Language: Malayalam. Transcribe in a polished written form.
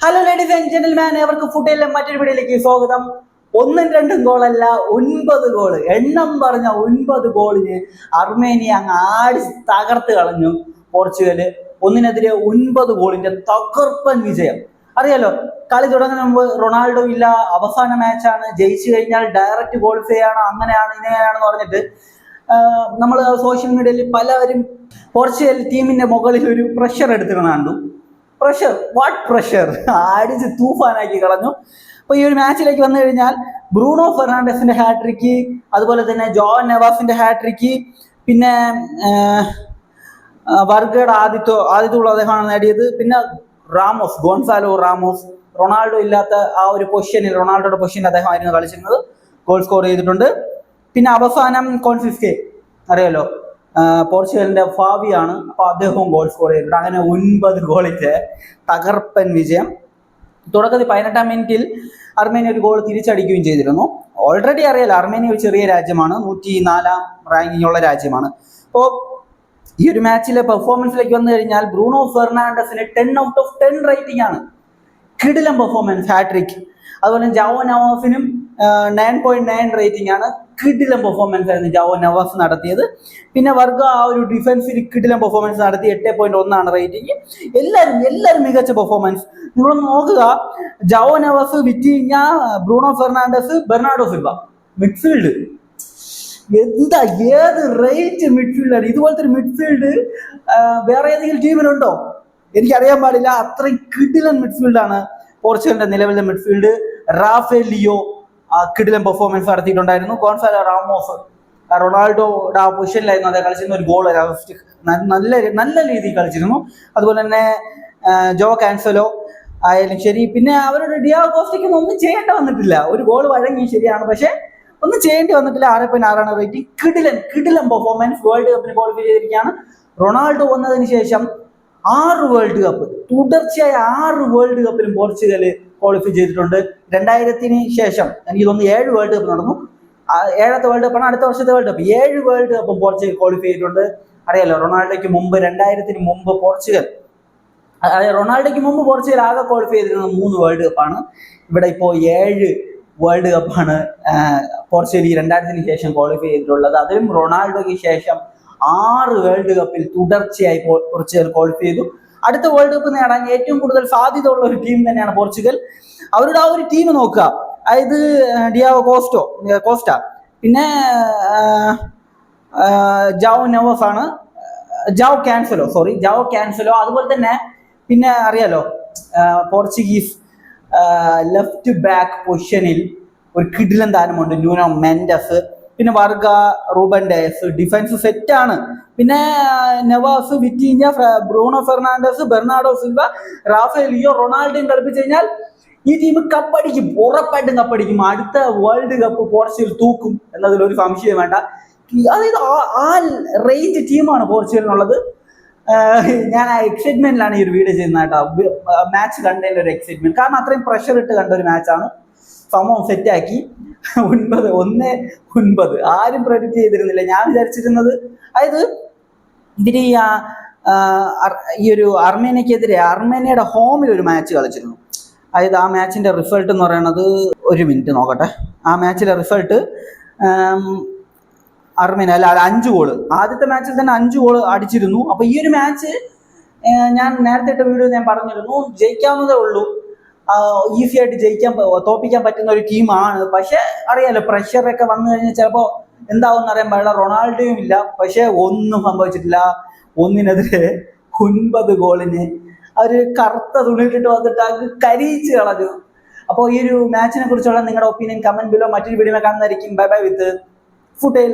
ഹലോ ലേഡീസ് ആൻഡ് ജെന്റിൽമാൻ, അവർക്ക് ഫുഡിലെ മറ്റൊരു വീഡിയോയിലേക്ക് സ്വാഗതം. ഒന്നും രണ്ടും ഗോളല്ല, 9 ഗോള്, എണ്ണം പറഞ്ഞ 9 ഗോളിന് അർമേനിയ അങ്ങ് ആടി തകർത്ത് കളഞ്ഞു. പോർച്ചുഗല് ഒന്നിനെതിരെ 9 ഗോളിന്റെ തകർപ്പൻ വിജയം. അറിയാലോ, കളി തുടങ്ങുന്ന മുമ്പ് റൊണാൾഡോ ഇല്ല, അവസാന മാച്ചാണ്, ജയിച്ചു കഴിഞ്ഞാൽ ഡയറക്റ്റ് ക്വാളിഫൈ ആണ്, അങ്ങനെയാണ് ഇങ്ങനെയാണെന്ന് പറഞ്ഞിട്ട് നമ്മൾ സോഷ്യൽ മീഡിയയിൽ പലവരും പോർച്ചുഗൽ ടീമിന്റെ മുകളിൽ ഒരു പ്രഷർ എടുത്തിരുന്നു. പ്രഷർ, വാട്ട് പ്രഷർ, അടിച്ച് തൂഫാനാക്കി കളഞ്ഞു. അപ്പോൾ ഈ ഒരു മാച്ചിലേക്ക് വന്നു കഴിഞ്ഞാൽ ബ്രൂണോ ഫെർണാണ്ടസിന്റെ ഹാട്രിക്ക്, അതുപോലെ തന്നെ ജോൺ നെവാസിന്റെ ഹാട്രിക്ക്, പിന്നെ വർഗയുടെ ആദ്യത്തുള്ള അദ്ദേഹമാണ് നേടിയത്. പിന്നെ ഗോൺസാലോ റാമോസ്, റൊണാൾഡോ ഇല്ലാത്ത ആ ഒരു പൊസിഷനിൽ, റൊണാൾഡോയുടെ പൊസിഷനിൽ അദ്ദേഹമായിരുന്നു കളിച്ചിരുന്നത്, ഗോൾ സ്കോർ ചെയ്തിട്ടുണ്ട്. പിന്നെ അവസാനം കോൺഫിസ്കെ, അറിയാലോ, പോർച്ചുഗലിന്റെ ഫാവിയാണ്, അപ്പോൾ അദ്ദേഹവും ഗോൾ സ്കോർ ചെയ്തിട്ടുണ്ട്. അങ്ങനെ 9 ഗോളിന്റെ തകർപ്പൻ വിജയം. തുടക്കത്തിൽ 18-ാം മിനിറ്റിൽ അർമേനിയ ഒരു ഗോൾ തിരിച്ചടിക്കുകയും ചെയ്തിരുന്നു. ഓൾറെഡി അറിയാലോ, അർമേനിയ ഒരു ചെറിയ രാജ്യമാണ്, 104-ാം റാങ്കിങ് ഉള്ള രാജ്യമാണ്. അപ്പോൾ ഈ ഒരു മാച്ചിലെ പെർഫോമൻസിലേക്ക് വന്നു കഴിഞ്ഞാൽ ബ്രൂണോ ഫെർണാണ്ടസിന് 10 ഔട്ട് ഓഫ് 10 റേറ്റിംഗ് ആണ്. കിടിലം പെർഫോമൻസ്, ഹാട്രിക്. അതുപോലെ ജാവോ നവാസിനും 9.9 റേറ്റിംഗ് ആണ്. കിടിലം പെർഫോമൻസ് ആയിരുന്നു ജാവോ നവാസ് നടത്തിയത്. പിന്നെ വർഗ ആ ഒരു ഡിഫൻസിൽ കിടിലം പെർഫോമൻസ് നടത്തി, 8.1 ആണ് റേറ്റിംഗ്. എല്ലാവരും മികച്ച പെർഫോമൻസ്. നിങ്ങളൊന്ന് നോക്കുക, Joao Neves, Vitinha, Bruno Fernandes, Bernardo Silva, midfield എന്താ, ഏത് റേറ്റ് മിഡ്ഫീൽഡാണ്! ഇതുപോലത്തെ ഒരു മിഡ്ഫീൽഡ് വേറെ ഏതെങ്കിലും ടീമിലുണ്ടോ? എനിക്കറിയാൻ പാടില്ല. അത്രയും കിടിലൻ മിഡ്ഫീൽഡാണ് പോർച്ചുഗലിന്റെ നിലവിലെ മിഡ്ഫീൽഡ്. റാഫേൽ ലിയോ കിടിലൻ പെർഫോമൻസ് നടത്തിയിട്ടുണ്ടായിരുന്നു. ഗോൺസാലോ റാമോസ്, റൊണാൾഡോയുടെ ആ പൊസിഷനിലായിരുന്നു അദ്ദേഹം കളിച്ചിരുന്ന, ഒരു ഗോൾ നല്ല രീതിയിൽ കളിച്ചിരുന്നു. അതുപോലെ തന്നെ ജോ കാൻസലോ ആയാലും ശരി. പിന്നെ അവരുടെ ഡിയാഗോ കോസ്റ്റയ്ക്കൊന്നും ഒന്നും ചെയ്യേണ്ട വന്നിട്ടില്ല. ഒരു ഗോൾ വഴങ്ങി, ശരിയാണ്, പക്ഷെ ഒന്നും ചെയ്യേണ്ടി വന്നിട്ടില്ല. 6.6 റേറ്റിംഗ്. കിടിലൻ പെർഫോമൻസ്. വേൾഡ് കപ്പിന് ക്വാളിഫൈ ചെയ്തിരിക്കുകയാണ്. റൊണാൾഡോ വന്നതിന് ശേഷം 6 വേൾഡ് കപ്പ്, തുടർച്ചയായ 6 വേൾഡ് കപ്പിലും പോർച്ചുഗൽ ക്വാളിഫൈ ചെയ്തിട്ടുണ്ട്. 2000-ന് ശേഷം എനിക്ക് തോന്നുന്നു 7 വേൾഡ് കപ്പ് നടന്നു. 7ാമത്തെ വേൾഡ് കപ്പാണ് അടുത്ത വർഷത്തെ വേൾഡ് കപ്പ്. 7 വേൾഡ് കപ്പും പോർച്ചുഗൽ ക്വാളിഫൈ ചെയ്തിട്ടുണ്ട്. അറിയാലോ, റൊണാൾഡോയ്ക്ക് മുമ്പ് 2000-ന് മുമ്പ് പോർച്ചുഗൽ ആകെ ക്വാളിഫൈ ചെയ്തിരുന്നത് 3 വേൾഡ് കപ്പാണ്. ഇവിടെ ഇപ്പോൾ 7 വേൾഡ് കപ്പാണ് പോർച്ചുഗൽ 2000-ന് ശേഷം ക്വാളിഫൈ ചെയ്തിട്ടുള്ളത്. അതിലും റൊണാൾഡോയ്ക്ക് ശേഷം 6 വേൾഡ് കപ്പിൽ തുടർച്ചയായി പോർച്ചുഗൽ ക്വാളിഫൈ ചെയ്തു. അടുത്ത വേൾഡ് കപ്പ് നേടാൻ ഏറ്റവും കൂടുതൽ സാധ്യത ഉള്ള ഒരു ടീം തന്നെയാണ് പോർച്ചുഗൽ. അവരുടെ ആ ഒരു ടീം നോക്കുക, അതായത് ഡിയാഗോ കോസ്റ്റ, പിന്നെ ജാവോ ക്യാൻസലോ, അതുപോലെ തന്നെ പിന്നെ അറിയാലോ, പോർച്ചുഗീസ് ലെഫ്റ്റ് ബാക്ക് പൊസിഷനിൽ ഒരു കിടിലൻ താരമുണ്ട്, ന്യൂനോ മെൻഡസ്. പിന്നെ വർഗ, റൂബൻ ഡയസ്, ഡിഫൻസ് സെറ്റാണ്. പിന്നെ Neves, Vitinha, Bruno Fernandes, Bernardo Silva, Rafael Leao, റൊണാൾഡോയും കളിപ്പിച്ചു കഴിഞ്ഞാൽ ഈ ടീം കപ്പടിക്കും, ഉറപ്പായിട്ടും കപ്പടിക്കും. അടുത്ത വേൾഡ് കപ്പ് പോർച്ചുഗൽ തൂക്കും എന്നതിലൊരു സംശയം വേണ്ട. അതായത് ആ റേഞ്ച് ടീമാണ് പോർച്ചുഗലിനുള്ളത്. ഞാൻ ആ എക്സൈറ്റ്മെന്റിലാണ് ഈ ഒരു വീഡിയോ ചെയ്യുന്നത് കേട്ടോ. മാച്ച് കണ്ടതിൻ്റെ ഒരു എക്സൈറ്റ്മെന്റ്, കാരണം അത്രയും പ്രഷർ ഇട്ട് കണ്ട ഒരു മാച്ചാണ്. സംഭവം സെറ്റാക്കി. 9 ആരും പ്രെഡിക്റ്റ് ചെയ്തിരുന്നില്ല. ഞാൻ വിചാരിച്ചിരുന്നത്, അതായത് ഇവര് ഈ ഒരു അർമേനിയയുടെ ഹോമിൽ ഒരു മാച്ച് കളിച്ചിരുന്നു. അതായത് ആ മാച്ചിന്റെ റിസൾട്ട് എന്ന് പറയുന്നത്, ഒരു മിനിറ്റ് നോക്കട്ടെ, ആ മാച്ചിലെ റിസൾട്ട് അർമേനിയ 5 ഗോള്, ആദ്യത്തെ മാച്ചിൽ തന്നെ 5 ഗോള് അടിച്ചിരുന്നു. അപ്പൊ ഈ ഒരു മാച്ച് ഞാൻ നേരത്തെ ഇട്ട വീഡിയോ ഞാൻ പറഞ്ഞിരുന്നു, ജയിക്കാവുന്നതേ ഉള്ളൂ, ഈസി ആയിട്ട് തോപ്പിക്കാൻ പറ്റുന്ന ഒരു ടീമാണ്. പക്ഷെ അറിയാലോ, പ്രഷറൊക്കെ വന്നു കഴിഞ്ഞാൽ ചിലപ്പോൾ എന്താവും അറിയാൻ പാടില്ല. റൊണാൾഡോയും ഇല്ല, പക്ഷെ ഒന്നും സംഭവിച്ചിട്ടില്ല. ഒന്നിനെതിരെ 9 ഗോളിന് അവര് കറുത്ത തുണിയിട്ടിട്ട് വന്നിട്ട് അത് കരിയിച്ച് കളഞ്ഞു. അപ്പോൾ ഈ ഒരു മാച്ചിനെ കുറിച്ചുള്ള നിങ്ങളുടെ ഒപ്പീനിയൻ കമന്റ് ബിലോ. മറ്റൊരു വീഡിയോ കാണുന്നതായിരിക്കും. ബൈ ബൈ വിത്ത് ഫുട്ടേൽ.